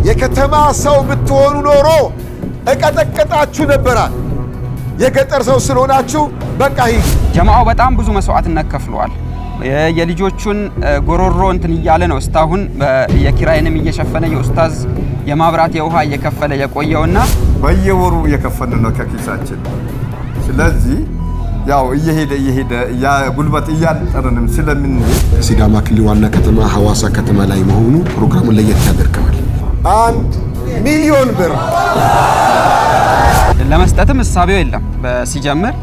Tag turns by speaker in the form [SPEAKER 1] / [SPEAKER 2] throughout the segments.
[SPEAKER 1] የከተማ ሰው ብትሆኑ ኖሮ እቀጠቀጣችሁ ነበራል። የገጠር ሰው ስለሆናችሁ በቃ ይህ
[SPEAKER 2] ጀማዓው በጣም ብዙ መስዋዕትነት ከፍሏል። የልጆቹን ጎሮሮ እንትን እያለ ነው እስታሁን የኪራይንም እየሸፈነ የኡስታዝ የማብራት የውሃ እየከፈለ የቆየውና
[SPEAKER 3] በየወሩ እየከፈልን ነው ከኪሳችን። ስለዚህ ያው እየሄደ ያ ጉልበት እያጠረንም ስለምንሄድ
[SPEAKER 1] ሲዳማ ክልል ዋና ከተማ ሐዋሳ ከተማ ላይ መሆኑ ፕሮግራሙን ለየት ያደርገዋል። 1 ሚሊዮን ብር
[SPEAKER 2] ለመስጠትም እሳቤው የለም ሲጀምር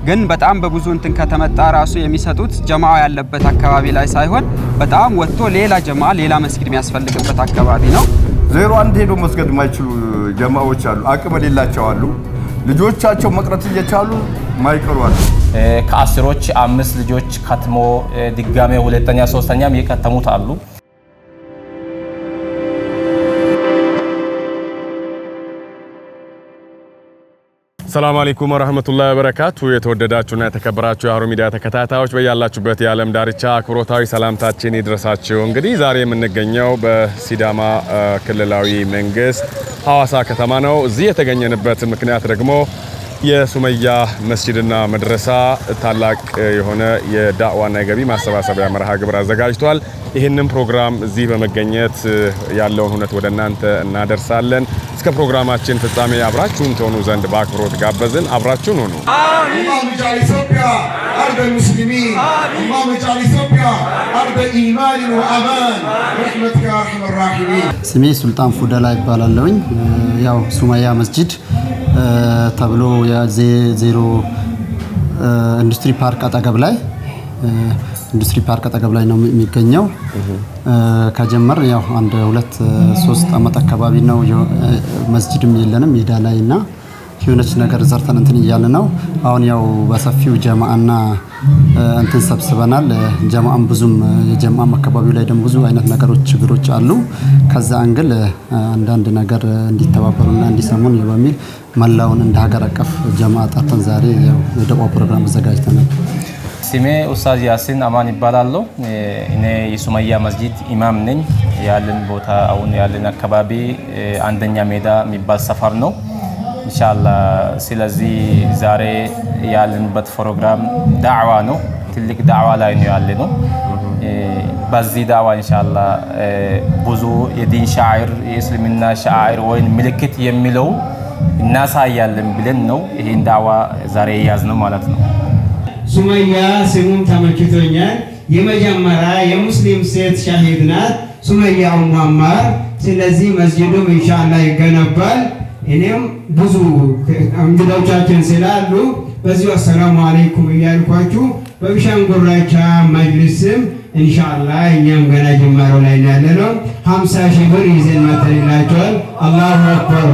[SPEAKER 2] ግን በጣም በብዙ እንትን ከተመጣ ራሱ የሚሰጡት ጀማዓው ያለበት አካባቢ ላይ ሳይሆን በጣም ወጥቶ ሌላ ጀማዓ ሌላ መስጊድ የሚያስፈልግበት አካባቢ ነው።
[SPEAKER 3] 01 ሄዶ መስገድ የማይችሉ ጀማዓዎች አሉ፣ አቅም የሌላቸው አሉ፣ ልጆቻቸው መቅረት እየቻሉ ማይቀሩ አሉ።
[SPEAKER 4] ከአስሮች 5 ልጆች ከተሞ ድጋሜ ሁለተኛ ሶስተኛም የከተሙት አሉ።
[SPEAKER 5] ሰላም አለይኩም ወራህመቱላሂ ወበረካቱ። የተወደዳችሁና የተከበራችሁ የሀሩን ሚዲያ ተከታታዮች በያላችሁበት የዓለም ዳርቻ አክብሮታዊ ሰላምታችን ይድረሳችሁ። እንግዲህ ዛሬ የምንገኘው በሲዳማ ክልላዊ መንግስት ሐዋሳ ከተማ ነው። እዚህ የተገኘንበት ምክንያት ደግሞ የሱመያ መስጂድና መድረሳ ታላቅ የሆነ የዳዕዋና የገቢ ማሰባሰቢያ መርሃ ግብር አዘጋጅቷል። ይህንን ፕሮግራም እዚህ በመገኘት ያለውን ሁነት ወደ እናንተ እናደርሳለን። እስከ ፕሮግራማችን ፍጻሜ አብራችሁን ትሆኑ ዘንድ በአክብሮት ጋበዝን። አብራችሁን ሁኑ።
[SPEAKER 1] اللهم اجعل ኢትዮጵያ أرض المسلمين اللهم اجعل ኢትዮጵያ أرض إيمان وأمان برحمتك يا أرحم الراحمين።
[SPEAKER 6] ስሜ ሱልጣን ፉደላ ይባላለሁኝ። ያው ሱመያ መስጂድ ተብሎ የ0 ኢንዱስትሪ ፓርክ አጠገብ ላይ ነው የሚገኘው። ከጀመር ያው 1-2-3 አመት አካባቢ ነው። መስጂድም የለንም ሜዳ ላይና የሆነች ነገር ዘርተን እንትን እያለ ነው። አሁን ያው በሰፊው ጀማዓና እንትን ሰብስበናል። ጀማዓም ብዙም የጀማዓም አካባቢው ላይ ደግሞ ብዙ አይነት ነገሮች ችግሮች አሉ። ከዛ አንግል አንዳንድ ነገር እንዲተባበሩና እንዲሰሙን በሚል መላውን እንደ ሀገር አቀፍ ጀማዓ ጠርተን ዛሬ ያው የደዋ ፕሮግራም አዘጋጅተናል።
[SPEAKER 4] ስሜ ኡስታዝ ያሲን አማን ይባላለሁ። እኔ የሱመያ መስጂድ ኢማም ነኝ። ያለን ቦታ አሁን ያለን አካባቢ አንደኛ ሜዳ የሚባል ሰፈር ነው ኢንሻአላህ። ስለዚህ ዛሬ ያለንበት ፕሮግራም ዳዕዋ ነው። ትልቅ ዳዕዋ ላይ ነው ያለነው። በዚህ ዳዕዋ ኢንሻአላህ ብዙ የዲን ሻዒር የእስልምና ሻዒር ወይም ምልክት የሚለው እናሳያለን ብለን ነው ይሄን ዳዕዋ ዛሬ ያዝነው ማለት ነው።
[SPEAKER 7] ሱመያ ስሙም ተመችቶኛል። የመጀመሪያ የሙስሊም ሴት ሻሂድ ናት ሱመያ ኡማማር። ስለዚህ መስጂዱም ኢንሻአላህ ይገነባል። እኔም ብዙ እንግዶቻችን ስላሉ በዚሁ አሰላሙ አለይኩም እያልኳችሁ በቢሻንጉራቻ መጅልስም ኢንሻአላህ እኛም ገና ጅማሮ ላይ ያለነው 50 ሺህ ብር ይዘን መተንላችኋል። አላሁ አክበር።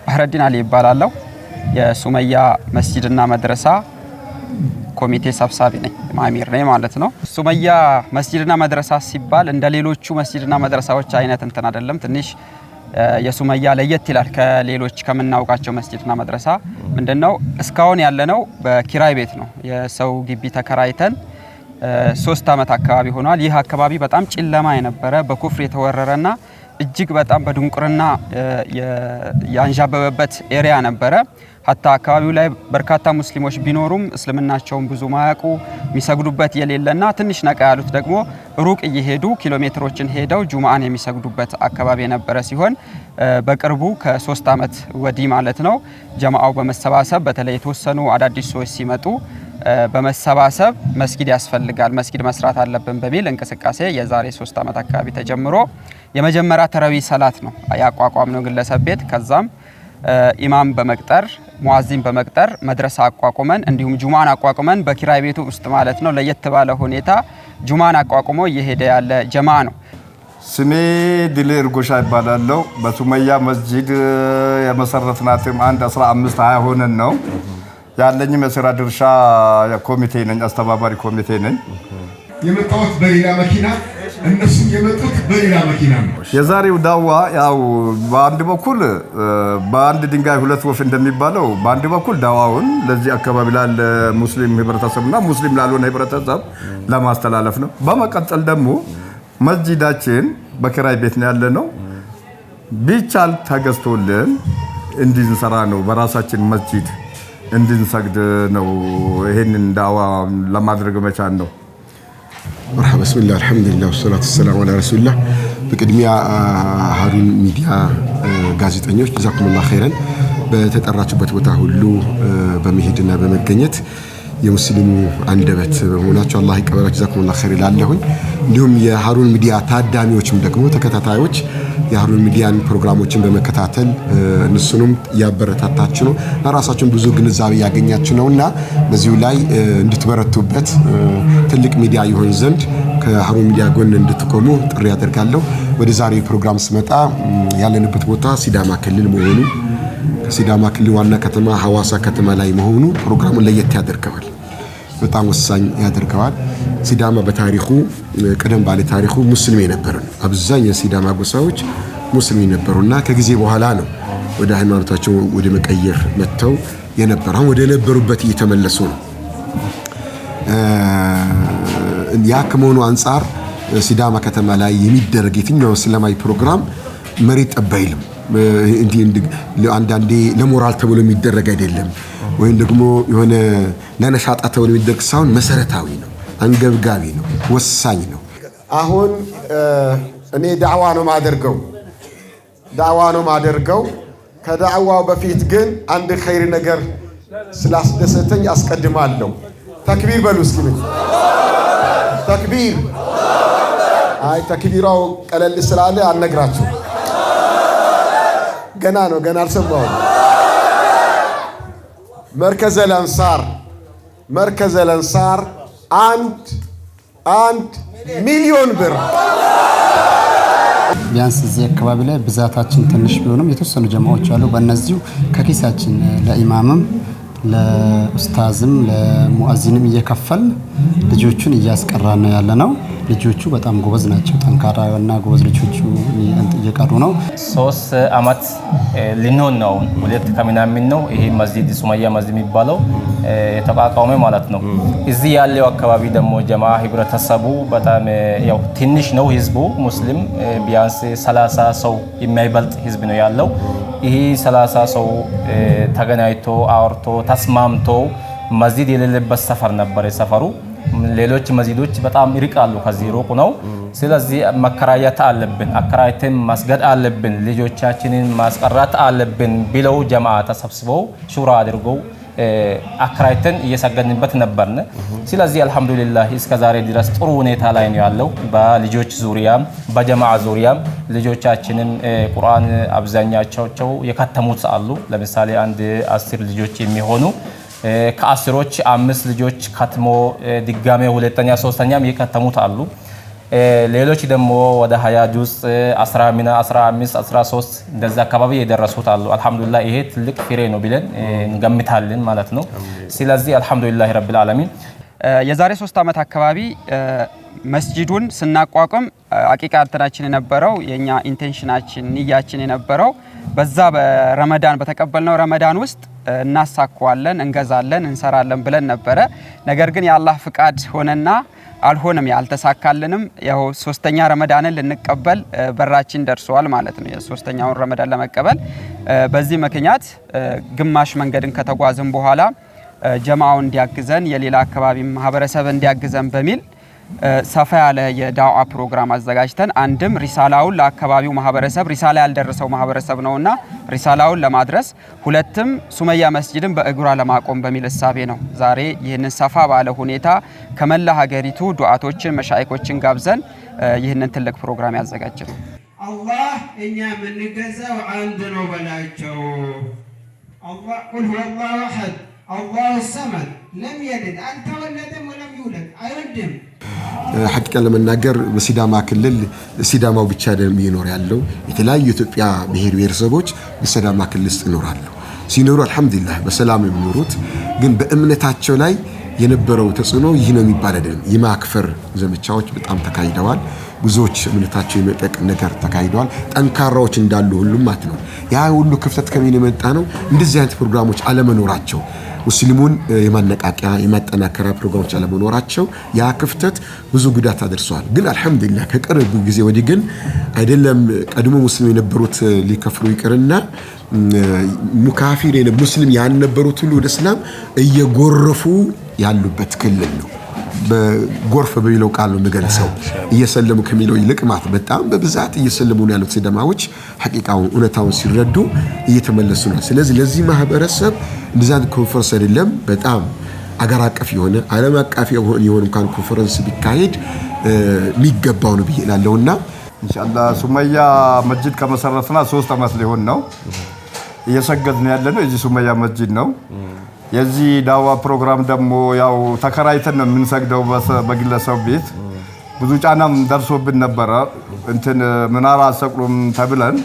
[SPEAKER 2] ባህረዲን አሊ ይባላለሁ። የሱመያ መስጂድና መድረሳ ኮሚቴ ሰብሳቢ ነኝ፣ ማሚር ነኝ ማለት ነው። ሱመያ መስጂድና መድረሳ ሲባል እንደ ሌሎቹ መስጂድና መድረሳዎች አይነት እንትን አይደለም። ትንሽ የሱመያ ለየት ይላል ከሌሎች ከምናውቃቸው መስጂድና መድረሳ። ምንድነው እስካሁን ያለነው በኪራይ ቤት ነው። የሰው ግቢ ተከራይተን 3 አመት አካባቢ ሆኗል። ይህ አካባቢ በጣም ጨለማ የነበረ በኩፍር የተወረረና እጅግ በጣም በድንቁርና ያንዣበበበት ኤሪያ ነበረ። ሀታ አካባቢው ላይ በርካታ ሙስሊሞች ቢኖሩም እስልምናቸውን ብዙ ማያውቁ የሚሰግዱበት የሌለና ትንሽ ነቃ ያሉት ደግሞ ሩቅ እየሄዱ ኪሎሜትሮችን ሄደው ጁማአን የሚሰግዱበት አካባቢ የነበረ ሲሆን በቅርቡ ከ3 አመት ወዲህ ማለት ነው ጀማዓው በመሰባሰብ በተለይ የተወሰኑ አዳዲስ ሰዎች ሲመጡ በመሰባሰብ መስጊድ ያስፈልጋል፣ መስጊድ መስራት አለብን በሚል እንቅስቃሴ የዛሬ 3 አመት አካባቢ ተጀምሮ የመጀመሪያ ተራዊ ሰላት ነው ያቋቋምነው ግለሰብ ቤት። ከዛም ኢማም በመቅጠር ሙአዚን በመቅጠር መድረሳ አቋቁመን እንዲሁም ጁማን አቋቁመን በኪራይ ቤቱ ውስጥ ማለት ነው ለየት ባለ ሁኔታ ጁማን አቋቁሞ እየሄደ ያለ ጀማዓ ነው።
[SPEAKER 3] ስሜ ድሌ እርጎሻ ይባላል። በሱመያ መስጂድ የመሰረትናትም 15-20 ሆነን ነው። ያለኝም የሥራ ድርሻ ኮሚቴ ነኝ፣ አስተባባሪ ኮሚቴ ነኝ።
[SPEAKER 1] የመጣሁት በሌላ መኪና እነሱ የመጡት በሌላ መኪና ነው።
[SPEAKER 3] የዛሬው ዳዋ ያው በአንድ በኩል በአንድ ድንጋይ ሁለት ወፍ እንደሚባለው በአንድ በኩል ዳዋውን ለዚህ አካባቢ ላለ ሙስሊም ህብረተሰብና ሙስሊም ላልሆነ ህብረተሰብ ለማስተላለፍ ነው። በመቀጠል ደግሞ መስጂዳችን በኪራይ ቤት ነው ያለነው። ቢቻል ተገዝቶልን እንድንሰራ ነው። በራሳችን መስጂድ እንድንሰግድ ነው። ይሄንን ዳዋ ለማድረግ መቻል ነው።
[SPEAKER 8] مرحبا بسم الله الحمد لله والصلاة والسلام على رسول الله بقدمية هارون ميديا ጋዜጠኞች ጀዛኩሙላህ ኸይረን በተጠራችሁበት ቦታ ሁሉ በመሄድና በመገኘት የሙስሊሙ አንደበት በመሆናችሁ አላህ ይቀበላችሁ ጀዛኩሙላህ ኸይር ይላለሁኝ። እንዲሁም የሃሩን ሚዲያ ታዳሚዎችም ደግሞ ተከታታዮች የሃሩን ሚዲያን ፕሮግራሞችን በመከታተል እነሱንም ያበረታታችሁ ነው፣ ለራሳችሁም ብዙ ግንዛቤ ያገኛችሁ ነውና በዚሁ ላይ እንድትበረቱበት ትልቅ ሚዲያ ይሆን ዘንድ ከሃሩን ሚዲያ ጎን እንድትቆሙ ጥሪ ያደርጋለሁ። ወደ ዛሬ ፕሮግራም ስመጣ ያለንበት ቦታ ሲዳማ ክልል መሆኑ ሲዳማ ክልል ዋና ከተማ ሐዋሳ ከተማ ላይ መሆኑ ፕሮግራሙን ለየት ያደርገዋል፣ በጣም ወሳኝ ያደርገዋል። ሲዳማ በታሪኩ ቀደም ባለ ታሪኩ ሙስሊም የነበሩ አብዛኛው ሲዳማ ጎሳዎች ሙስሊም ነበሩና ከጊዜ በኋላ ነው ወደ ሃይማኖታቸው ወደ መቀየር መተው የነበረው ወደ ነበሩበት እየተመለሱ ነው። ያ ከመሆኑ አንፃር ሲዳማ ከተማ ላይ የሚደረግ የትኛው እስላማዊ ፕሮግራም መሬት ጠባይልም አንዳንዴ ለሞራል ተብሎ የሚደረግ አይደለም፣ ወይም ደግሞ የሆነ ለነሻጣ ተብሎ የሚደረግ ሳይሆን መሰረታዊ ነው፣ አንገብጋቢ ነው፣ ወሳኝ ነው።
[SPEAKER 1] አሁን እኔ ዳዕዋ ነው ማደርገው። ከዳዕዋው በፊት ግን አንድ ኸይር ነገር ስላስደሰተኝ አስቀድማለሁ። ተክቢር በሉ እስኪ ምን ተክቢር። አይ ተክቢራው ቀለል ስላለ አልነግራችሁ፣ ገና አልሰማሁም። መርከዘል አንሳር 1 ሚሊዮን ብር
[SPEAKER 6] ቢያንስ እዚህ አካባቢ ላይ ብዛታችን ትንሽ ቢሆንም የተወሰኑ ጀማዎች አሉ። በእነዚሁ ከኪሳችን ለኢማምም ለኡስታዝም ለሙአዚንም እየከፈል ልጆቹን እያስቀራን ነው ያለነው። ልጆቹ በጣም ጎበዝ ናቸው፣ ጠንካራና ጎበዝ ልጆቹ እየቀሩ ነው።
[SPEAKER 4] 3 አመት ሊሆን ነው፣ 2 ከምናምን ነው ይሄ መስጂድ ሱመያ መስጂድ የሚባለው የተቋቋመ ማለት ነው። እዚህ ያለው አካባቢ ደግሞ ጀማ ህብረተሰቡ በጣም ያው ትንሽ ነው ህዝቡ ሙስሊም ቢያንስ 30 ሰው የማይበልጥ ህዝብ ነው ያለው። ይሄ 30 ሰው ተገናኝቶ አውርቶ ተስማምቶ መስጂድ የሌለበት ሰፈር ነበር ሰፈሩ። ሌሎች መስጂዶች በጣም ይርቃሉ፣ ከዚህ ሩቅ ነው። ስለዚህ መከራየት አለብን፣ አከራይተን ማስገድ አለብን፣ ልጆቻችንን ማስቀራት አለብን ብለው ጀማዓ ተሰብስበው ሹራ አድርገው አከራይተን እየሰገድንበት ነበርነ። ስለዚህ አልহামዱሊላህ እስከ ዛሬ ድረስ ጥሩ ሁኔታ ላይ ነው ያለው። በልጆች ዙሪያም በጀማዓ ዙሪያም ልጆቻችንን ቁርአን አብዛኛቸው የከተሙት አሉ። ለምሳሌ አንድ 10 ልጆች የሚሆኑ ከአስሮች 5 ልጆች ከትሞ ድጋሜ ሁለተኛ ሶስተኛም የከተሙት አሉ። ሌሎች ደግሞ ወደ 20 ጁዝ 10 15 13 እንደዛ አካባቢ የደረሱት አሉ። አልহামዱሊላህ ይሄ ትልቅ ፍሬ ነው ብለን እንገምታለን ማለት ነው። ስለዚህ አልহামዱሊላህ ረብል ዓለሚን
[SPEAKER 2] የዛሬ 3 አመት አካባቢ መስጂዱን ስናቋቁም አቂቃ እንትናችን የነበረው የኛ ኢንቴንሽናችን ንያችን የነበረው በዛ በረመዳን በተቀበልነው ረመዳን ውስጥ እናሳካዋለን፣ እንገዛለን፣ እንሰራለን ብለን ነበረ። ነገር ግን የአላህ ፍቃድ ሆነና አልሆነም፣ ያልተሳካልንም። ያው 3ኛ ረመዳንን ልንቀበል በራችን ደርሷል ማለት ነው። የ3ኛውን ረመዳን ለመቀበል በዚህ ምክንያት ግማሽ መንገድን ከተጓዝን በኋላ ጀማዓው እንዲያግዘን የሌላ አካባቢ ማህበረሰብ እንዲያግዘን በሚል ሰፋ ያለ የዳዋ ፕሮግራም አዘጋጅተን አንድም ሪሳላውን ለአካባቢው ማህበረሰብ ሪሳላ ያልደረሰው ማህበረሰብ ነውና ሪሳላውን ለማድረስ፣ ሁለትም ሱመያ መስጂድን በእግሯ ለማቆም በሚል እሳቤ ነው ዛሬ ይህንን ሰፋ ባለ ሁኔታ ከመላ ሀገሪቱ ዱዓቶችን መሻይኮችን ጋብዘን ይህንን ትልቅ ፕሮግራም ያዘጋጀነው።
[SPEAKER 7] አላህ እኛ የምንገዛው አንድ ነው በላቸው። አላህ ቁል ሁወላሁ አሐድ አላሁ ሰመድ ለም የልድ አልተወለደም ወለም ይውለድ አይወልድም።
[SPEAKER 8] ሐቂቃ ለመናገር በሲዳማ ክልል ሲዳማው ብቻ አይደለም ይኖር ያለው፣ የተለያዩ ኢትዮጵያ ብሔር ብሔረሰቦች በሲዳማ ክልል ውስጥ ይኖራሉ። ሲኖሩ አልহামዱሊላህ በሰላም የሚኖሩት፣ ግን በእምነታቸው ላይ የነበረው ተጽዕኖ ይህ ነው የሚባል አይደለም። የማክፈር ዘመቻዎች በጣም ተካሂደዋል። ብዙዎች እምነታቸው የመጠቅ ነገር ተካሂደዋል። ጠንካራዎች እንዳሉ ሁሉም ማለት ነው። ያ ሁሉ ክፍተት ከምን የመጣ ነው? እንደዚህ አይነት ፕሮግራሞች አለመኖራቸው። ሙስሊሙን የማነቃቂያ የማጠናከሪያ ፕሮግራሞች አለመኖራቸው ያ ክፍተት ብዙ ጉዳት አድርሷል። ግን አልহামዱሊላህ ከቅርብ ጊዜ ወዲህ ግን አይደለም ቀድሞ ሙስሊም የነበሩት ሊከፍሩ ይቅርና ሙካፊር ሙስሊም ያልነበሩት ሁሉ ወደ እስላም እየጎረፉ ያሉበት ክልል ነው። በጎርፍ በሚለው ቃል ነው የምገልጸው። እየሰለሙ ከሚለው ይልቅ ማለት በጣም በብዛት እየሰለሙ ያሉት ሲዳማዎች ሐቂቃውን እውነታውን ሲረዱ እየተመለሱ ነው። ስለዚህ ለዚህ ማህበረሰብ እንደዛን ኮንፈረንስ አይደለም በጣም አገር አቀፍ የሆነ ዓለም አቀፍ የሆነ እንኳን ኮንፈረንስ ቢካሄድ የሚገባው ነው ብዬላለሁና
[SPEAKER 3] ኢንሻአላህ ሱመያ መስጂድ ከመሰረትና 3 ዓመት ሊሆን ነው። እየሰገድን ያለነው እዚህ ሱመያ መስጂድ ነው። የዚህ ዳዋ ፕሮግራም ደግሞ ያው ተከራይተን ነው የምንሰግደው በግለሰብ ቤት። ብዙ ጫናም ደርሶብን ነበር። እንትን ምናራ አሰቅሉም ተብለን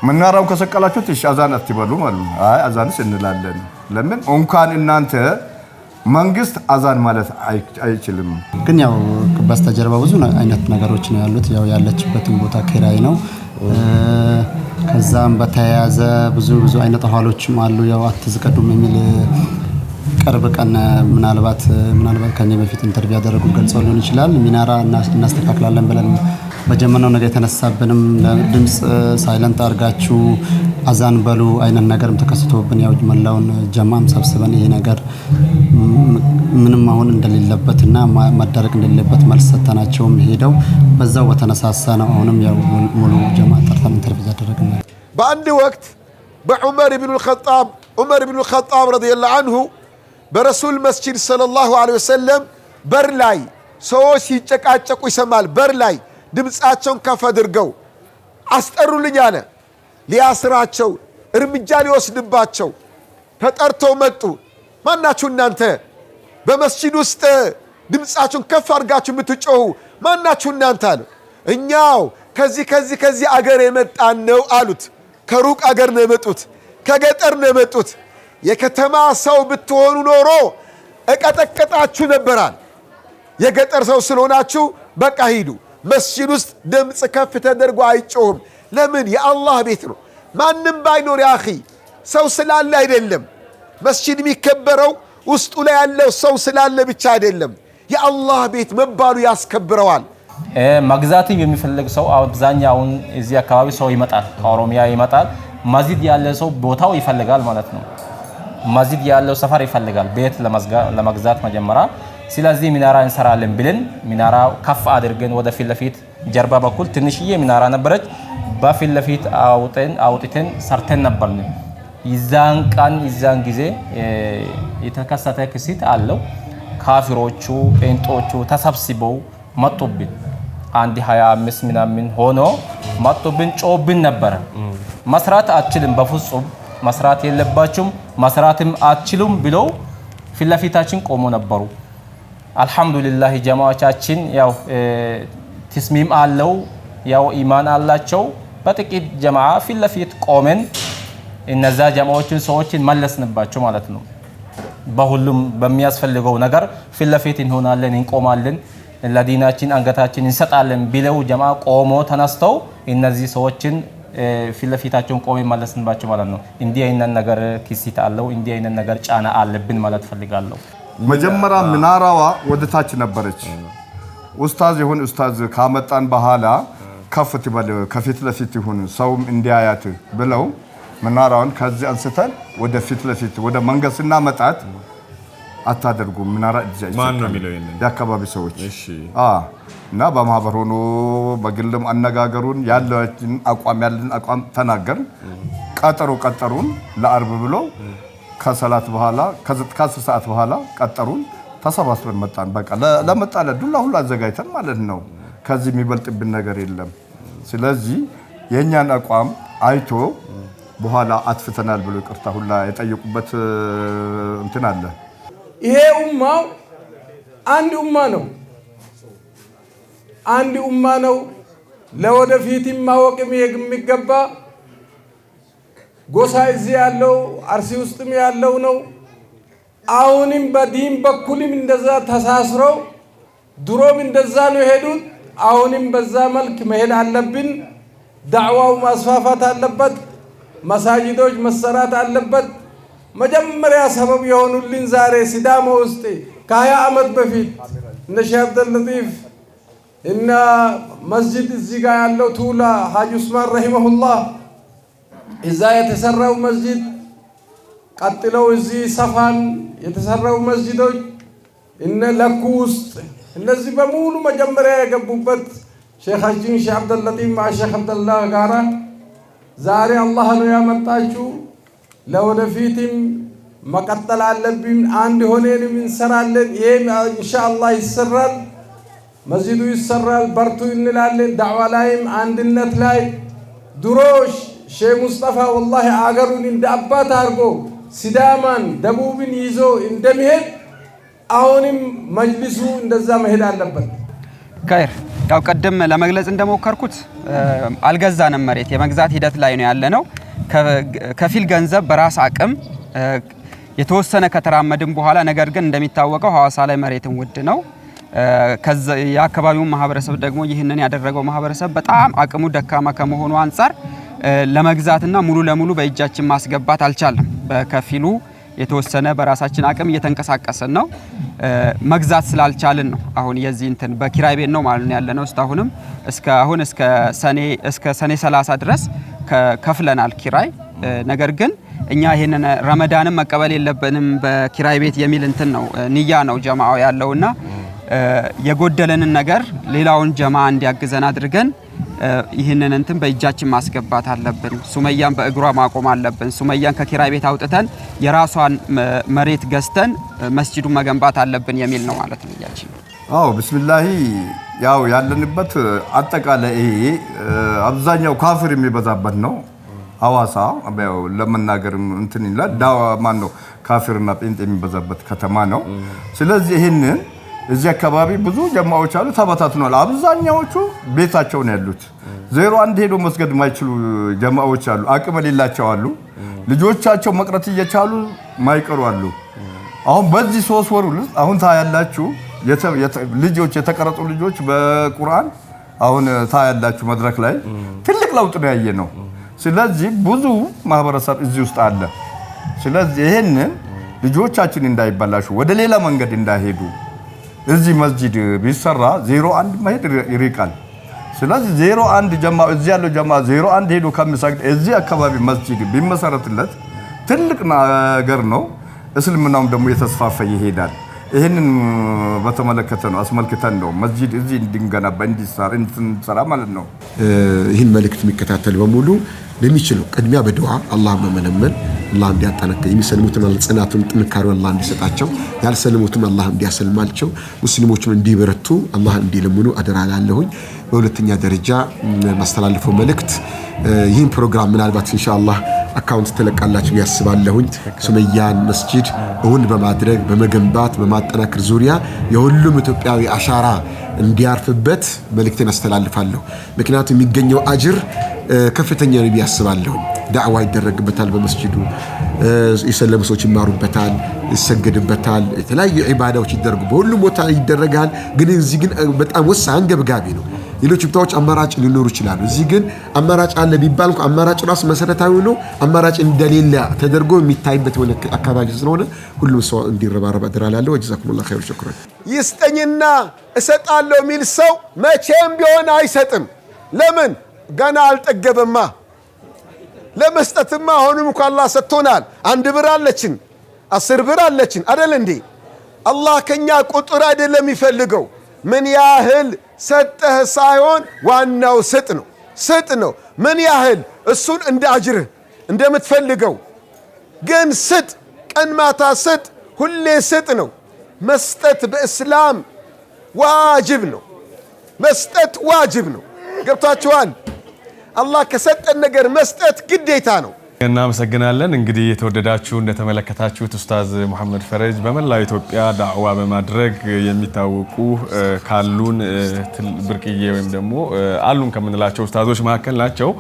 [SPEAKER 3] ምናራው ከሰቀላችሁት እሺ አዛን አትበሉ ማለት ነው። አይ አዛንስ እንላለን። ለምን እንኳን እናንተ መንግስት አዛን ማለት አይችልም።
[SPEAKER 6] ግን ያው በስተጀርባ ብዙ አይነት ነገሮች ነው ያሉት። ያው ያለችበትን ቦታ ኪራይ ነው። ከዛም በተያያዘ ብዙ አይነት አህዋሎችም አሉ። ያው አትዝቀዱም የሚል ቅርብ ቀን ምናልባት ከኔ በፊት ኢንተርቪው ያደረጉ ገልጸው ሊሆን ይችላል። ሚናራ እናስተካክላለን ብለን በጀመነው ነገር የተነሳብንም ድምጽ ሳይለንት አርጋችሁ አዛን በሉ አይነት ነገርም ተከስቶብን ያው መላውን ጀማም ሰብስበን ይሄ ነገር ምንም አሁን እንደሌለበትና ማዳረቅ እንደሌለበት መልስ ሰተናቸውም ሄደው በዛው በተነሳሳ ነው አሁንም ያው ሙሉ ጀማ ጠርተን ኢንተርቪው ያደረግን።
[SPEAKER 9] በአንድ ወቅት በዑመር ኢብኑ አልኸጣብ ረዲየላሁ ዐንሁ በረሱል መስጂድ ሰለላሁ ዐለይሂ ወሰለም በር ላይ ሰዎች ሲጨቃጨቁ ይሰማል። በር ላይ ድምጻቸውን ከፍ አድርገው አስጠሩልኝ አለ። ሊያስራቸው እርምጃ ሊወስድባቸው ተጠርተው መጡ። ማናችሁ እናንተ በመስጂድ ውስጥ ድምጻችሁን ከፍ አድርጋችሁ የምትጮሁ ማናችሁ እናንተ አሉ። እኛው ከዚህ አገር የመጣን ነው አሉት። ከሩቅ አገር ነው የመጡት፣ ከገጠር ነው የመጡት። የከተማ ሰው ብትሆኑ ኖሮ እቀጠቀጣችሁ ነበራል። የገጠር ሰው ስለሆናችሁ በቃ ሂዱ። መስጂድ ውስጥ ድምጽ ከፍ ተደርጎ አይጮህም። ለምን? የአላህ ቤት ነው። ማንም ባይኖር ያ አኺ ሰው ስላለ አይደለም። መስጂድ የሚከበረው ውስጡ ላይ ያለው ሰው ስላለ ብቻ አይደለም። የአላህ ቤት መባሉ ያስከብረዋል።
[SPEAKER 4] መግዛትም የሚፈልግ ሰው አብዛኛውን እዚህ አካባቢ ሰው ይመጣል፣ ከኦሮሚያ ይመጣል። መስጂድ ያለ ሰው ቦታው ይፈልጋል ማለት ነው። መስጂድ ያለው ሰፈር ይፈልጋል ቤት ለመግዛት መጀመሪያ። ስለዚህ ሚናራ እንሰራለን ብለን ሚናራ ከፍ አድርገን ወደ ፊት ለፊት ጀርባ በኩል ትንሽዬ ሚናራ ነበረች። በፊት ለፊት አውጥተን ሰርተን ነበርን። ይዛን ጊዜ የተከሰተ ክስተት አለው። ካፊሮቹ ጴንጦቹ ተሰብስበው መጡብን። 25 ምናምን ሆኖ መጡብን፣ ጮብን ነበር። መስራት አትችልም፣ በፍጹም መስራት የለባችሁም፣ መስራትም አትችሉም ብለው ፊት ለፊታችን ቆሞ ነበሩ። አልহামዱሊላህ ጀማዓቻችን ያው ተስሚም አለው፣ ያው ኢማን አላቸው። በጥቂት ጀማዓ ፊት ለፊት ቆመን እነዛ ጀማዓዎችን ሰዎችን መለስንባቸው ማለት ነው። በሁሉም በሚያስፈልገው ነገር ፊት ለፊት እንሆናለን፣ እንቆማለን፣ ለዲናችን አንገታችን እንሰጣለን ብለው ጀማዓ ቆሞ ተነስተው እነዚህ ሰዎችን ፊት ለፊታቸውን ቆመ መለስንባቸው ማለት ነው። እንዲህ አይነት ነገር ክሲት አለው፣ እንዲህ አይነት ነገር ጫና አለብን ማለት ፈልጋለሁ።
[SPEAKER 3] መጀመሪያ ምናራዋ ወደ ታች ነበረች። ኡስታዝ ይሁን ኡስታዝ ካመጣን በኋላ ከፍት ይበል ከፊት ለፊት ይሁን ሰውም እንዲያያት ብለው ምናራውን ከዚህ አንስተን ወደ ፊት ለፊት ወደ መንገድ ስናመጣት አታደርጉም። ምናራ እዚህ
[SPEAKER 5] ማን ነው የሚለው ይሄን?
[SPEAKER 3] የአካባቢ ሰዎች።
[SPEAKER 5] እሺ
[SPEAKER 3] እና በማህበር ሆኖ በግልም አነጋገሩን ያለን አቋም ተናገር። ቀጠሩን ለአርብ ብሎ ከሰላት በኋላ ከ10 ሰዓት በኋላ ቀጠሩን። ተሰባስበን መጣን። በቃ ለመጣለ ዱላ ሁሉ አዘጋጅተን ማለት ነው። ከዚህ የሚበልጥብን ነገር የለም። ስለዚህ የኛን አቋም አይቶ በኋላ አጥፍተናል ብሎ ይቅርታ ሁላ የጠየቁበት እንትን አለ።
[SPEAKER 10] ይሄ ኡማው አንድ ኡማ ነው። ለወደፊት ማወቅ የሚገባ ጎሳ እዚህ ያለው አርሲ ውስጥም ያለው ነው። አሁንም በዲን በኩልም እንደዛ ተሳስረው ድሮም እንደዛ ነው የሄዱት። አሁንም በዛ መልክ መሄድ አለብን። ዳዕዋው ማስፋፋት አለበት። መሳጅዶች መሰራት አለበት። መጀመሪያ ሰበብ የሆኑልን ዛሬ ሲዳማ ውስጥ ከ20 ዓመት በፊት እነ ሼህ አብደልለጢፍ እና መስጂድ እዚህ ጋር ያለው ቱላ ሐጂ ዑስማን ረሂመሁላህ እዛ የተሰራው መስጂድ ቀጥለው እዚህ ሰፋን የተሰራው መስጂዶች እነ ለኩ ውስጥ እነዚህ በሙሉ መጀመሪያ የገቡበት ሼኻችን ሼህ አብደልለጢፍ ሼህ አብደላህ ጋራ ዛሬ አላህ ነው ያመጣችሁ። ለወደፊትም መቀጠል አለብን። አንድ ሆነንም እንሰራለን። ይሄም ኢንሻአላህ ይሰራል። መስጂዱ ይሰራል። በርቱ እንላለን። ዳዕዋ ላይም አንድነት ላይ ድሮሽ ሼህ ሙስጠፋ ወላሂ አገሩን እንደ አባት አድርጎ ሲዳማን ደቡብን ይዞ እንደሚሄድ አሁንም መጅሊሱ እንደዛ መሄድ አለበት።
[SPEAKER 2] ካይር ያው ቀደም ለመግለጽ እንደሞከርኩት አልገዛንም። መሬት የመግዛት ሂደት ላይ ነው ያለነው። ከፊል ገንዘብ በራስ አቅም የተወሰነ ከተራመድን በኋላ ነገር ግን እንደሚታወቀው ሐዋሳ ላይ መሬትን ውድ ነው። የአካባቢው ማህበረሰብ ደግሞ ይህንን ያደረገው ማህበረሰብ በጣም አቅሙ ደካማ ከመሆኑ አንፃር ለመግዛትና ሙሉ ለሙሉ በእጃችን ማስገባት አልቻለም። በከፊሉ የተወሰነ በራሳችን አቅም እየተንቀሳቀሰን ነው። መግዛት ስላልቻልን ነው አሁን የዚህ እንትን በኪራይ ቤት ነው ማለት ነው ያለነው። እስከ ሰኔ 30 ድረስ ከፍለናል ኪራይ። ነገር ግን እኛ ይሄንን ረመዳንን መቀበል የለብንም በኪራይ ቤት የሚል እንትን ነው ንያ ነው ጀማዓው ያለውና የጎደለንን ነገር ሌላውን ጀማዓ እንዲያግዘን አድርገን ይህንን እንትን በእጃችን ማስገባት አለብን። ሱመያን በእግሯ ማቆም አለብን። ሱመያን ከኪራይ ቤት አውጥተን የራሷን መሬት ገዝተን መስጂዱን መገንባት አለብን የሚል ነው ማለት ነው ያቺ።
[SPEAKER 3] አዎ ቢስሚላሂ ያው ያለንበት አጠቃላይ ይሄ አብዛኛው ካፍር የሚበዛበት ነው። ሐዋሳ ያው ለመናገር እንትን ይላል ዳዋ ማን ነው ካፍርና ጴንጤ የሚበዛበት ከተማ ነው። ስለዚህ ይሄንን እዚህ አካባቢ ብዙ ጀማዎች አሉ ተበታትነዋል። አብዛኛዎቹ ቤታቸው ነው ያሉት። 01 ሄዶ መስገድ የማይችሉ ጀማዎች አሉ። አቅም የሌላቸው አሉ። ልጆቻቸው መቅረት እየቻሉ ማይቀሩ አሉ። አሁን በዚህ 3 ወር ውስጥ አሁን ታያላችሁ ልጆች የተቀረጹ ልጆች በቁርአን አሁን ታያላችሁ መድረክ ላይ ትልቅ ለውጥ ነው ያየነው። ስለዚህ ብዙ ማህበረሰብ እዚህ ውስጥ አለ። ስለዚህ ይሄንን ልጆቻችን እንዳይበላሹ ወደ ሌላ መንገድ እንዳይሄዱ እዚህ መስጂድ ቢሰራ 01 መሄድ ይርቃል። ስለዚህ 01 ጀማ እዚህ ያለው ጀማ 01 ሄዶ ከመሰግድ እዚህ አካባቢ መስጂድ ቢመሰረትለት ትልቅ ነገር ነው። እስልምናውም ደግሞ የተስፋፋ ይሄዳል። ይሄንን በተመለከተ ነው አስመልክተን ነው መስጂድ እዚህ እንድንገነባ እንድንሰራ ማለት ነው።
[SPEAKER 8] ይህን መልእክት የሚከታተል በሙሉ ለሚችለው ቅድሚያ በዱዓ አላህ መመለመን አላህ እንዲያጠነክር የሚሰልሙትን ጽናቱን ጥንካሬውን አላህ እንዲሰጣቸው ያልሰለሙትን አላህ እንዲያሰልማቸው ሙስሊሞችን እንዲበረቱ አላህ እንዲለምኑ አደራ ላለሁኝ። በሁለተኛ ደረጃ ማስተላለፈው መልእክት ይህን ፕሮግራም ምናልባት ኢንሻአላህ አካውንት ተለቃላችሁ ያስባለሁኝ ሱመያን መስጂድ እውን በማድረግ በመገንባት በማጠናከር ዙሪያ የሁሉም ኢትዮጵያዊ አሻራ እንዲያርፍበት መልእክቴን አስተላልፋለሁ። ምክንያቱም የሚገኘው አጅር ከፍተኛ ነው ያስባለሁ። ዳዕዋ ይደረግበታል፣ በመስጂዱ የሰለሙ ሰዎች ይማሩበታል፣ ይሰገድበታል፣ የተለያዩ ዒባዳዎች ይደረጉ በሁሉም ቦታ ይደረጋል። ግን እዚህ ግን በጣም ወሳኝ አንገብጋቢ ነው። ሌሎች ቦታዎች አማራጭ ሊኖሩ ይችላሉ። እዚህ ግን አማራጭ አለ ቢባል አማራጭ ራስ መሰረታዊ ነው። አማራጭ እንደሌለ ተደርጎ የሚታይበት ወለ አካባቢ ስለሆነ ሁሉም ሰው እንዲረባረብ አደራላለሁ። ጀዛኩሙላህ ኸይር ሸክራን።
[SPEAKER 9] ይስጠኝና እሰጣለሁ የሚል ሰው መቼም ቢሆን አይሰጥም። ለምን? ገና አልጠገበማ። ለመስጠትማ አሁንም እኮ አላህ ሰጥቶናል። 1 ብር አለችን፣ 10 ብር አለችን አይደል እንዴ? አላህ ከኛ ቁጥር አይደለም የሚፈልገው ምን ያህል ሰጠህ ሳይሆን ዋናው ስጥ ነው። ምን ያህል እሱን እንደ አጅርህ እንደምትፈልገው ግን ስጥ። ቀን ማታ ስጥ፣ ሁሌ ስጥ ነው። መስጠት በእስላም ዋጅብ ነው። መስጠት ዋጅብ ነው። ገብታችኋል? አላህ ከሰጠን ነገር መስጠት ግዴታ ነው።
[SPEAKER 5] እናመሰግናለን። እንግዲህ የተወደዳችሁ እንደተመለከታችሁት ኡስታዝ መሐመድ ፈረጅ በመላው ኢትዮጵያ ዳዕዋ በማድረግ የሚታወቁ ካሉን ብርቅዬ ወይም ደግሞ አሉን ከምንላቸው ኡስታዞች መካከል ናቸው።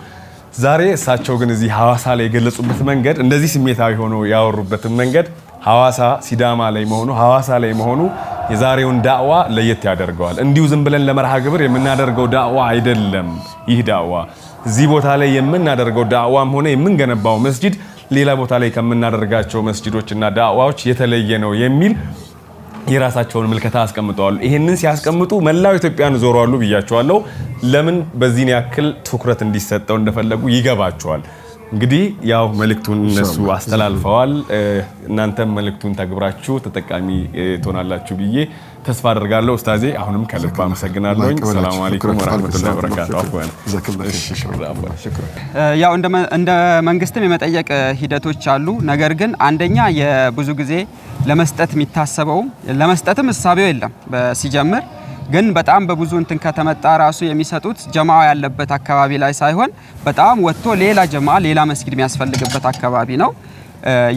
[SPEAKER 5] ዛሬ እሳቸው ግን እዚህ ሐዋሳ ላይ የገለጹበት መንገድ እንደዚህ ስሜታዊ ሆኖ ያወሩበት መንገድ ሐዋሳ ሲዳማ ላይ መሆኑ ሐዋሳ ላይ መሆኑ የዛሬውን ዳዕዋ ለየት ያደርገዋል። እንዲሁ ዝም ብለን ለመርሃ ግብር የምናደርገው ዳዕዋ አይደለም። ይህ ዳዕዋ እዚህ ቦታ ላይ የምናደርገው ዳዕዋም ሆነ የምንገነባው መስጂድ ሌላ ቦታ ላይ ከምናደርጋቸው መስጂዶችና ዳዕዋዎች የተለየ ነው የሚል የራሳቸውን ምልከታ አስቀምጠዋል። ይሄንን ሲያስቀምጡ መላው ኢትዮጵያን ዞረዋሉ ብያቸዋለሁ። ለምን በዚህን ያክል ትኩረት እንዲሰጠው እንደፈለጉ ይገባቸዋል። እንግዲህ ያው መልእክቱን እነሱ አስተላልፈዋል። እናንተም መልእክቱን ተግብራችሁ ተጠቃሚ ትሆናላችሁ ብዬ ተስፋ አደርጋለሁ። ኡስታዜ አሁንም ከልብ አመሰግናለሁ። ሰላም አለይኩም ወራህመቱላሂ ወበረካቱ።
[SPEAKER 2] ያው እንደ መንግስትም የመጠየቅ ሂደቶች አሉ። ነገር ግን አንደኛ የብዙ ጊዜ ለመስጠት የሚታሰበው ለመስጠትም እሳቤው የለም ሲጀምር ግን በጣም በብዙ እንትን ከተመጣ ራሱ የሚሰጡት ጀማዓ ያለበት አካባቢ ላይ ሳይሆን በጣም ወጥቶ ሌላ ጀማዓ ሌላ መስጊድ የሚያስፈልግበት አካባቢ ነው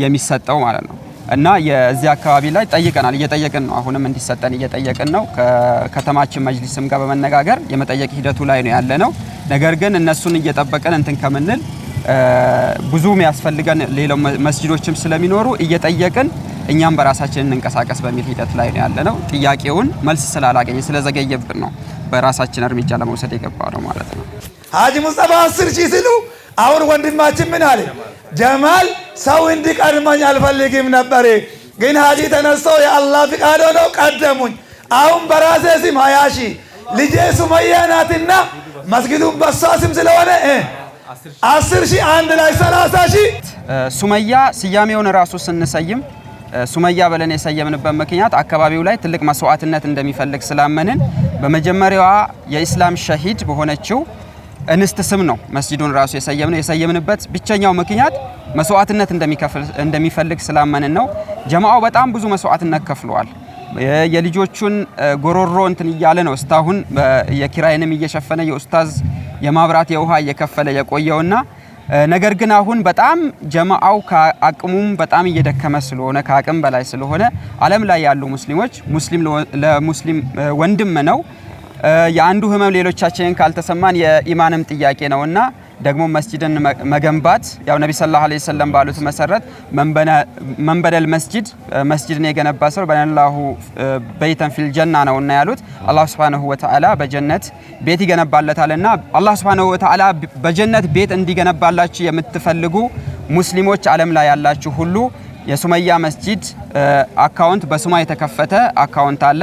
[SPEAKER 2] የሚሰጠው ማለት ነው። እና የዚህ አካባቢ ላይ ጠይቀናል፣ እየጠየቅን ነው። አሁንም እንዲሰጠን እየጠየቅን ነው። ከከተማችን መጅሊስም ጋር በመነጋገር የመጠየቅ ሂደቱ ላይ ነው ያለነው። ነገር ግን እነሱን እየጠበቀን እንትን ከምንል ብዙ የሚያስፈልገን ሌላው መስጊዶችም ስለሚኖሩ እየጠየቅን እኛም በራሳችን እንንቀሳቀስ በሚል ሂደት ላይ ነው ያለነው። ጥያቄውን መልስ ስላላገኘ ስለዘገየብን ነው በራሳችን እርምጃ ለመውሰድ የገባ ነው ማለት ነው።
[SPEAKER 11] ሀጂ ሙስጠፋ 10 ሺህ ሲሉ አሁን ወንድማችን ምን አለ? ጀማል ሰው እንዲቀድመኝ አልፈልግም ነበር፣ ግን ሀጂ ተነስቶ የአላህ ፍቃድ ሆኖ ቀደሙኝ። አሁን በራሴ ስም 20 ሺህ ልጄ ሱመያ ናትና መስጊዱን በሷ ስም ስለሆነ 10 ሺህ አንድ ላይ 30 ሺህ።
[SPEAKER 2] ሱመያ ስያሜውን ራሱ ስንሰይም ሱመያ ብለን የሰየምንበት ምክንያት አካባቢው ላይ ትልቅ መስዋዕትነት እንደሚፈልግ ስላመንን በመጀመሪያዋ የኢስላም ሸሂድ በሆነችው እንስት ስም ነው መስጂዱን ራሱ የሰየምነው። የሰየምንበት ብቸኛው ምክንያት መስዋዕትነት እንደሚፈልግ ስላመንን ነው። ጀማዓው በጣም ብዙ መስዋዕትነት ከፍለዋል። የልጆቹን ጎሮሮ እንትን እያለ ነው እስካሁን የኪራይንም እየሸፈነ የኡስታዝ የማብራት የውሃ እየከፈለ የቆየውና ነገር ግን አሁን በጣም ጀማዓው ከአቅሙም በጣም እየደከመ ስለሆነ ከአቅም በላይ ስለሆነ ዓለም ላይ ያሉ ሙስሊሞች ሙስሊም ለሙስሊም ወንድም ነው። የአንዱ ህመም ሌሎቻችንን ካልተሰማን የኢማንም ጥያቄ ነውና ደግሞ መስጂድን መገንባት ያው ነብይ ሰለላሁ ዐለይሂ ወሰለም ባሉት መሰረት መንበደል መስጂድን የገነባ ሰው በነላሁ በይተን ፊል ጀና ነውና ያሉት አላህ Subhanahu Wa Ta'ala በጀነት ቤት ይገነባለታልና አላህ Subhanahu Wa Ta'ala በጀነት ቤት እንዲገነባላችሁ የምትፈልጉ ሙስሊሞች ዓለም ላይ ያላችሁ ሁሉ የሱመያ መስጂድ አካውንት በስሟ የተከፈተ አካውንት አለ።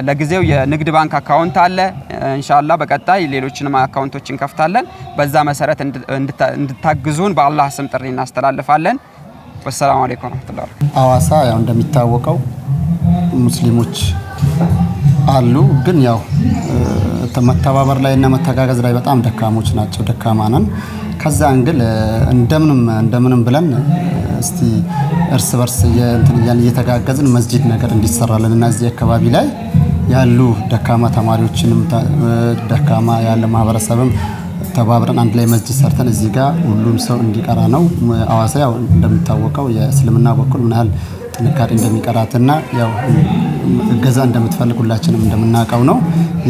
[SPEAKER 2] ለጊዜው የንግድ ባንክ አካውንት አለ። ኢንሻአላህ በቀጣይ ሌሎችንም አካውንቶች እንከፍታለን። በዛ መሰረት እንድታግዙን በአላህ ስም ጥሪ እናስተላልፋለን። ወሰላሙ አለይኩም ወራህመቱላህ።
[SPEAKER 6] ሐዋሳ ያው እንደሚታወቀው ሙስሊሞች አሉ፣ ግን ያው መተባበር ላይ እና መተጋገዝ ላይ በጣም ደካሞች ናቸው፣ ደካማ ነን። ከዛ አንግል እንደምንም ብለን እስቲ እርስ በርስ እየተጋገዝን መስጂድ ነገር እንዲሰራልን እና እዚህ አካባቢ ላይ ያሉ ደካማ ተማሪዎችንም ደካማ ያለ ማህበረሰብም ተባብረን አንድ ላይ መስጂድ ሰርተን እዚህ ጋር ሁሉም ሰው እንዲቀራ ነው። ሐዋሳ ያው እንደሚታወቀው የእስልምና በኩል ምን ያህል ጥንካሬ እንደሚቀራትና ያው እገዛ እንደምትፈልግ ሁላችንም እንደምናውቀው ነው።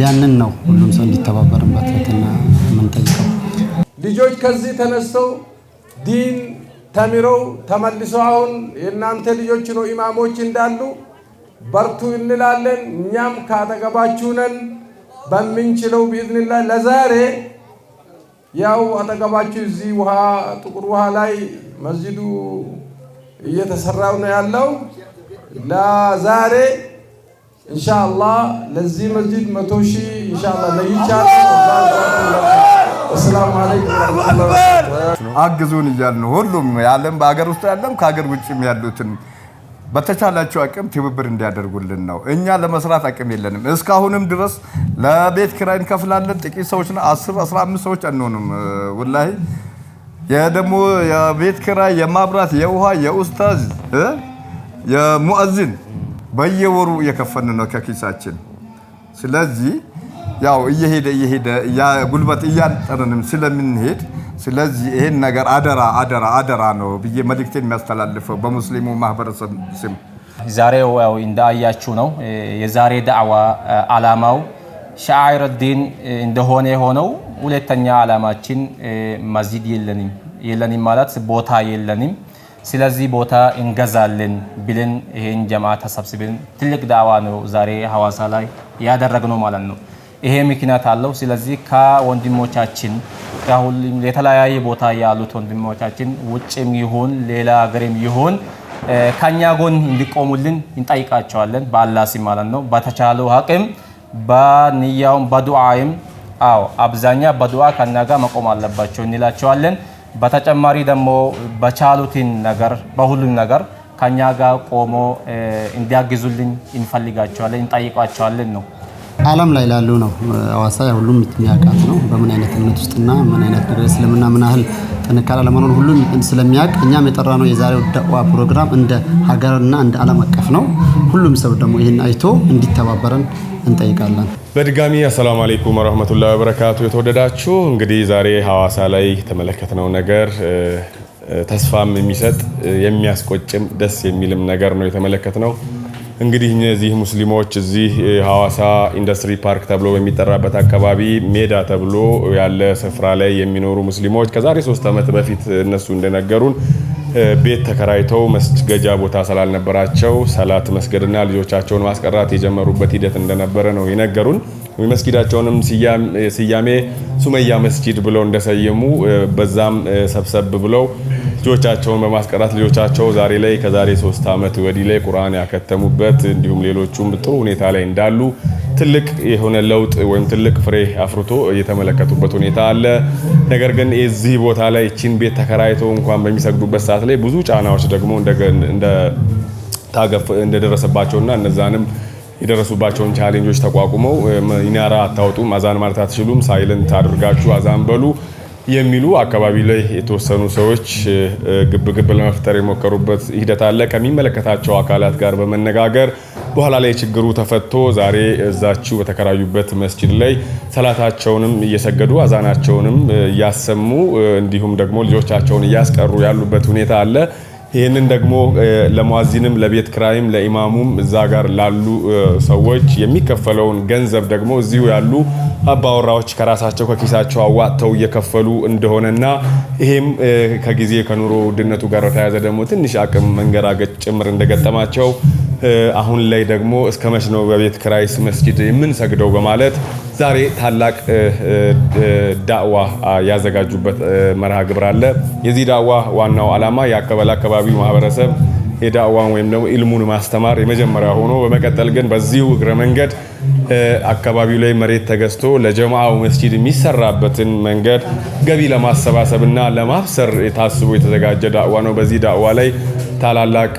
[SPEAKER 6] ያንን ነው ሁሉም ሰው እንዲተባበርበት እና የምንጠይቀው።
[SPEAKER 10] ልጆች ከዚህ ተነስተው ዲን ተምረው ተመልሰው አሁን የእናንተ ልጆች ነው ኢማሞች እንዳሉ በርቱ እንላለን። እኛም ካጠገባችሁ ነን በምንችለው ቢኢዝኒላህ። ለዛሬ ያው አጠገባችሁ እዚህ ውሃ ጥቁር ውሃ ላይ መስጂዱ እየተሰራው ነው ያለው። ለዛሬ ኢንሻአላህ ለዚህ መስጂድ 100 ሺህ ኢንሻአላህ ለይቻለሁ። ሰላም አለይኩም
[SPEAKER 3] አግዙን እያልን ሁሉም ያለም በአገር ውስጥ ያለም ከሀገር ውጭም ያሉትን በተቻላቸው አቅም ትብብር እንዲያደርጉልን ነው። እኛ ለመስራት አቅም የለንም። እስካሁንም ድረስ ለቤት ኪራይ እንከፍላለን። ጥቂት ሰዎች 10 15 ሰዎች አንሆንም። ወላሂ የደሞ የቤት ኪራይ፣ የማብራት፣ የውሃ፣ የኡስታዝ፣ የሙአዚን በየወሩ እየከፈልን ነው ከኪሳችን። ስለዚህ ያው እየሄደ ያ ጉልበት እያጠረንም ስለምንሄድ ስለዚህ ይሄን ነገር አደራ ነው ብዬ መልእክቴን የሚያስተላልፈው በሙስሊሙ ማህበረሰብ ስም።
[SPEAKER 4] ዛሬው ያው እንዳያችሁ ነው የዛሬ ዳዕዋ አላማው ሻዒር ዲን እንደሆነ ሆነው ሁለተኛ አላማችን መስጂድ የለንም ማለት ቦታ የለንም። ስለዚህ ቦታ እንገዛለን ብለን ይሄን ጀማዓ ተሰብስበን ትልቅ ዳዕዋ ነው ዛሬ ሐዋሳ ላይ ያደረግነው ማለት ነው። ይሄ ምክንያት አለው። ስለዚህ ከወንድሞቻችን ከሁሉም የተለያየ ቦታ ያሉት ወንድሞቻችን ውጭም ይሁን ሌላ ሀገርም ይሁን ከኛ ጎን እንዲቆሙልን እንጠይቃቸዋለን በአላህ ስም ማለት ነው። በተቻለው አቅም በንያውም በዱዓይም አብዛኛ በዱዓ ከኛ ጋር መቆም አለባቸው እንላቸዋለን። በተጨማሪ ደግሞ በቻሉትን ነገር በሁሉም ነገር ከኛ ጋር ቆሞ እንዲያግዙልን እንፈልጋቸዋለን እንጠይቃቸዋለን ነው።
[SPEAKER 6] ዓለም ላይ ላሉ ነው ሐዋሳ ሁሉም የሚያውቃት ነው። በምን አይነት እምነት ውስጥና ምን አይነት ነገር ስለምና ምን ያህል ጥንካሬ ለመኖር ሁሉም ስለሚያውቅ እኛም የጠራ ነው የዛሬው ዳዋ ፕሮግራም እንደ ሀገርና እንደ ዓለም አቀፍ ነው። ሁሉም ሰው ደግሞ ይሄን አይቶ እንዲተባበረን እንጠይቃለን።
[SPEAKER 5] በድጋሚ አሰላሙ አለይኩም ወራህመቱላሂ ወበረካቱ። የተወደዳችሁ እንግዲህ ዛሬ ሐዋሳ ላይ የተመለከትነው ነገር ተስፋም የሚሰጥ የሚያስቆጭም ደስ የሚልም ነገር ነው የተመለከትነው። እንግዲህ እነዚህ ሙስሊሞች እዚህ ሐዋሳ ኢንዱስትሪ ፓርክ ተብሎ በሚጠራበት አካባቢ ሜዳ ተብሎ ያለ ስፍራ ላይ የሚኖሩ ሙስሊሞች ከዛሬ 3 ዓመት በፊት እነሱ እንደነገሩን ቤት ተከራይተው መስገጃ ቦታ ስላልነበራቸው ሰላት መስገድና ልጆቻቸውን ማስቀራት የጀመሩበት ሂደት እንደነበረ ነው የነገሩን። መስጊዳቸውንም ስያሜ ሱመያ መስጂድ ብለው እንደሰየሙ በዛም ሰብሰብ ብለው ልጆቻቸውን በማስቀራት ልጆቻቸው ዛሬ ላይ ከዛሬ 3 ዓመት ወዲህ ላይ ቁርአን ያከተሙበት እንዲሁም ሌሎቹም ጥሩ ሁኔታ ላይ እንዳሉ ትልቅ የሆነ ለውጥ ወይም ትልቅ ፍሬ አፍርቶ የተመለከቱበት ሁኔታ አለ። ነገር ግን እዚህ ቦታ ላይ እቺን ቤት ተከራይተው እንኳን በሚሰግዱበት ሰዓት ላይ ብዙ ጫናዎች ደግሞ እንደደረሰባቸውና እነዛንም የደረሱባቸውን ቻሌንጆች ተቋቁመው ሚናራ አታውጡም፣ አዛን ማለት አትችሉም፣ ሳይለንት አድርጋችሁ አዛን በሉ የሚሉ አካባቢ ላይ የተወሰኑ ሰዎች ግብግብ ለመፍጠር የሞከሩበት ሂደት አለ። ከሚመለከታቸው አካላት ጋር በመነጋገር በኋላ ላይ ችግሩ ተፈቶ ዛሬ እዛችሁ በተከራዩበት መስጂድ ላይ ሰላታቸውንም እየሰገዱ አዛናቸውንም እያሰሙ እንዲሁም ደግሞ ልጆቻቸውን እያስቀሩ ያሉበት ሁኔታ አለ። ይህንን ደግሞ ለሙአዚንም ለቤት ክራይም ለኢማሙም እዛ ጋር ላሉ ሰዎች የሚከፈለውን ገንዘብ ደግሞ እዚሁ ያሉ አባወራዎች ከራሳቸው ከኪሳቸው አዋጥተው እየከፈሉ እንደሆነና ይሄም ከጊዜ ከኑሮ ውድነቱ ጋር ተያያዘ ደግሞ ትንሽ አቅም መንገራገጭ ጭምር እንደገጠማቸው አሁን ላይ ደግሞ እስከ መች ነው በቤት ክራይስ መስጂድ የምንሰግደው በማለት ዛሬ ታላቅ ዳዕዋ ያዘጋጁበት መርሃ ግብር አለ። የዚህ ዳዕዋ ዋናው ዓላማ የአካባቢው ማህበረሰብ የዳዕዋን ወይም ደግሞ ኢልሙን ማስተማር የመጀመሪያ ሆኖ በመቀጠል ግን በዚሁ እግረ መንገድ አካባቢው ላይ መሬት ተገዝቶ ለጀማዓው መስጂድ የሚሰራበትን መንገድ ገቢ ለማሰባሰብና ለማብሰር ታስቦ የተዘጋጀ ዳዕዋ ነው። በዚህ ዳዕዋ ላይ ታላላቅ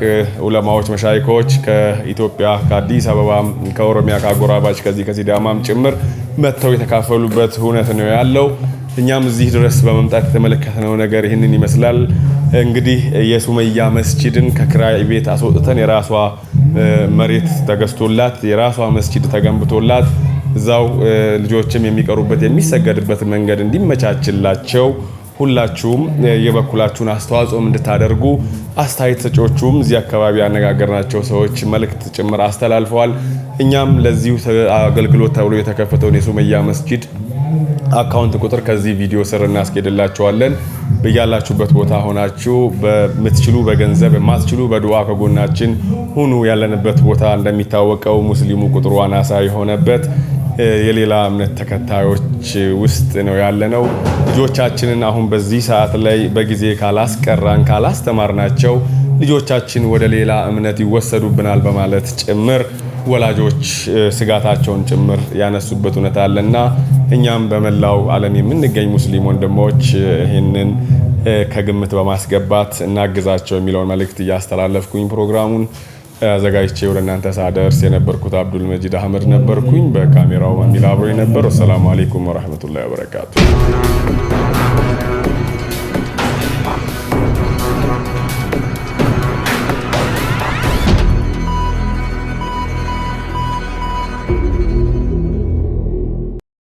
[SPEAKER 5] ዑለማዎች መሻይኮች ከኢትዮጵያ ከአዲስ አበባ ከኦሮሚያ ከአጎራባች ከሲዳማም ጭምር መጥተው የተካፈሉበት ሁነት ነው ያለው። እኛም እዚህ ድረስ በመምጣት የተመለከተነው ነገር ይህንን ይመስላል። እንግዲህ የሱመያ መስጂድን ከክራይ ቤት አስወጥተን የራሷ መሬት ተገዝቶላት የራሷ መስጂድ ተገንብቶላት እዛው ልጆችም የሚቀሩበት የሚሰገድበት መንገድ እንዲመቻችላቸው ሁላችሁም የበኩላችሁን አስተዋጽኦ እንድታደርጉ አስተያየት ሰጪዎቹም እዚህ አካባቢ ያነጋገርናቸው ሰዎች መልእክት ጭምር አስተላልፈዋል። እኛም ለዚሁ አገልግሎት ተብሎ የተከፈተውን የሱመያ መስጂድ አካውንት ቁጥር ከዚህ ቪዲዮ ስር እናስኬድላችኋለን። በያላችሁበት ቦታ ሆናችሁ በምትችሉ በገንዘብ የማትችሉ በዱዓ ከጎናችን ሁኑ። ያለንበት ቦታ እንደሚታወቀው ሙስሊሙ ቁጥሩ አናሳ የሆነበት የሌላ እምነት ተከታዮች ውስጥ ነው ያለነው። ልጆቻችንን አሁን በዚህ ሰዓት ላይ በጊዜ ካላስቀራን ካላስተማርናቸው ልጆቻችን ወደ ሌላ እምነት ይወሰዱብናል በማለት ጭምር ወላጆች ስጋታቸውን ጭምር ያነሱበት ሁኔታ አለና እኛም በመላው ዓለም የምንገኝ ሙስሊም ወንድሞች ይህንን ከግምት በማስገባት እናግዛቸው የሚለውን መልእክት እያስተላለፍኩኝ ፕሮግራሙን አዘጋጅቼ ወደ እናንተ ሳደርስ የነበርኩት አብዱል መጂድ አህመድ ነበርኩኝ። በካሜራው ማሚላ አብሮኝ ነበር። ወሰላሙ አለይኩም ወራህመቱላሂ ወበረካቱ።